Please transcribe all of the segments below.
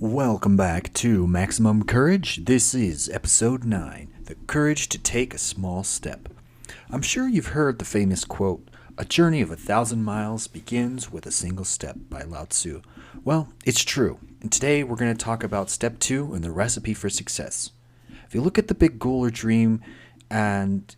Welcome back to Maximum Courage. This is episode 9, The Courage to Take a Small Step. I'm sure you've heard the famous quote, "A journey of 1,000 miles begins with a single step" by Lao Tzu. Well, it's true, and today we're going to talk about step 2 in the recipe for success. If you look at the big goal or dream, and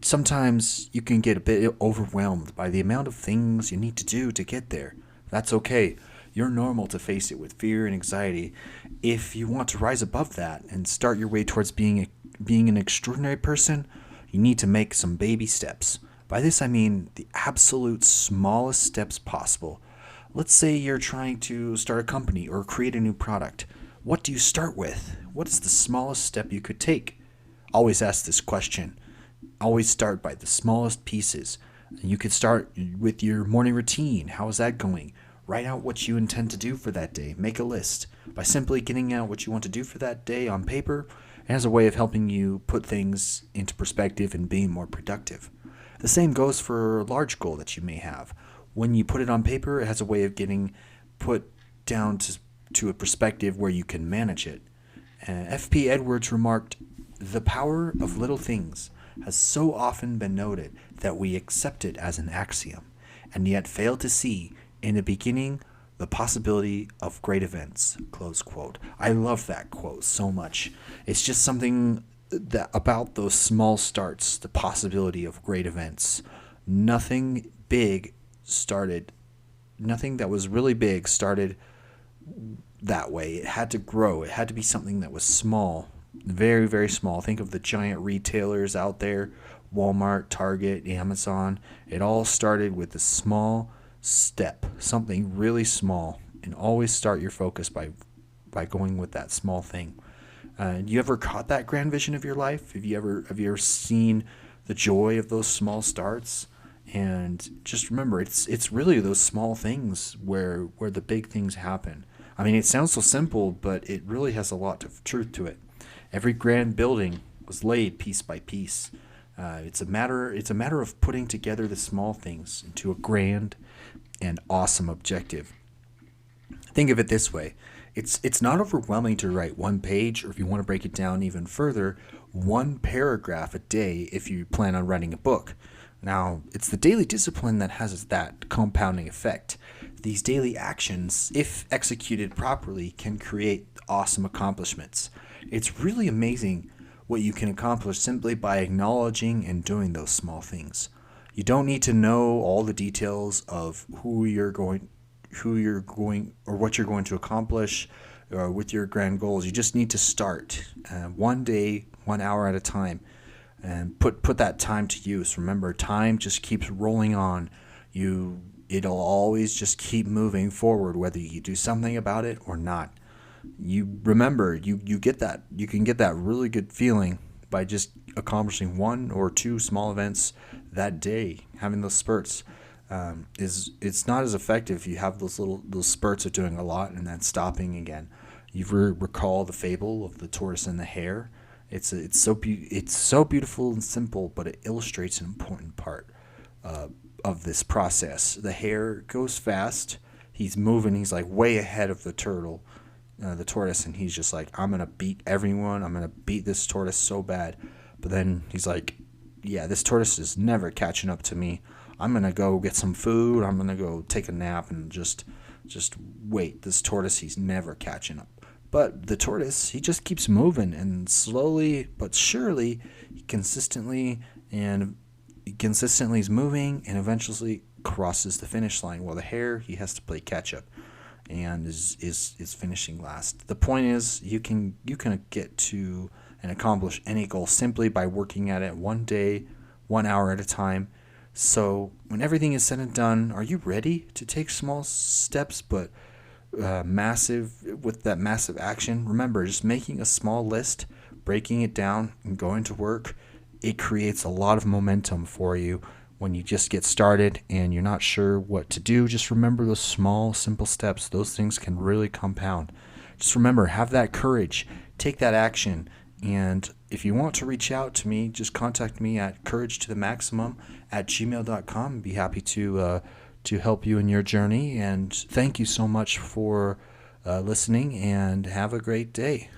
sometimes you can get a bit overwhelmed by the amount of things you need to do to get there. That's okay. You're normal to face it with fear and anxiety. If you want to rise above that and start your way towards being an extraordinary person, you need to make some baby steps. By this I mean the absolute smallest steps possible. Let's say you're trying to start a company or create a new product. What do you start with? What is the smallest step you could take? Always ask this question. Always start by the smallest pieces. You could start with your morning routine. How is that going? Write out what you intend to do for that day. Make a list. By simply getting out what you want to do for that day on paper, it has a way of helping you put things into perspective and being more productive. The same goes for a large goal that you may have. When you put it on paper, it has a way of getting put down to a perspective where you can manage it. F.P. Edwards remarked, "The power of little things has so often been noted that we accept it as an axiom, and yet fail to see in the beginning the possibility of great events." Close quote. I love that quote so much. It's just something that about those small starts, the possibility of great events. Nothing big started, nothing that was really big started that way. It had to grow. It had to be something that was small, very, very small. Think of the giant retailers out there, Walmart, Target, Amazon. It all started with a small step, something really small, and always start your focus by going with that small thing. You ever caught that grand vision of your life? Have you ever seen the joy of those small starts? And just remember, it's really those small things where the big things happen. I mean, it sounds so simple, but it really has a lot of truth to it. Every grand building was laid piece by piece. It's a matter of putting together the small things into a grand and awesome objective. Think of it this way. It's not overwhelming to write one page, or if you want to break it down even further, one paragraph a day if you plan on writing a book. Now, it's the daily discipline that has that compounding effect. These daily actions, if executed properly, can create awesome accomplishments. It's really amazing what you can accomplish simply by acknowledging and doing those small things. You don't need to know all the details of or what you're going to accomplish with your grand goals. You just need to start one day, 1 hour at a time, and put that time to use. Remember, time just keeps rolling on. It'll always just keep moving forward, whether you do something about it or not. You remember, you get that. You can get that really good feeling by just accomplishing one or two small events that day. Having those spurts it's not as effective if you have those spurts of doing a lot and then stopping again. You recall the fable of the tortoise and the hare. It's so beautiful and simple, but it illustrates an important part of this process. The hare goes fast. He's moving. He's like way ahead of the tortoise, and he's just like, "I'm gonna beat everyone. I'm gonna beat this tortoise so bad." But then he's like, "Yeah, this tortoise is never catching up to me. I'm gonna go get some food. I'm gonna go take a nap and just wait. This tortoise, he's never catching up." But the tortoise, he just keeps moving, and slowly but surely, he consistently is moving, and eventually crosses the finish line. While the hare, he has to play catch up, and is finishing last. The point is, you can get to and accomplish any goal simply by working at it one day, 1 hour at a time. So when everything is said and done, are you ready to take small steps but with that massive action? Remember, just making a small list, breaking it down, and going to work, it creates a lot of momentum for you when you just get started and you're not sure what to do. Just remember those small, simple steps. Those things can really compound. Just remember, have that courage, take that action. And if you want to reach out to me, just contact me at couragetothemaximum@gmail.com. I'd be happy to help you in your journey. And thank you so much for listening, and have a great day.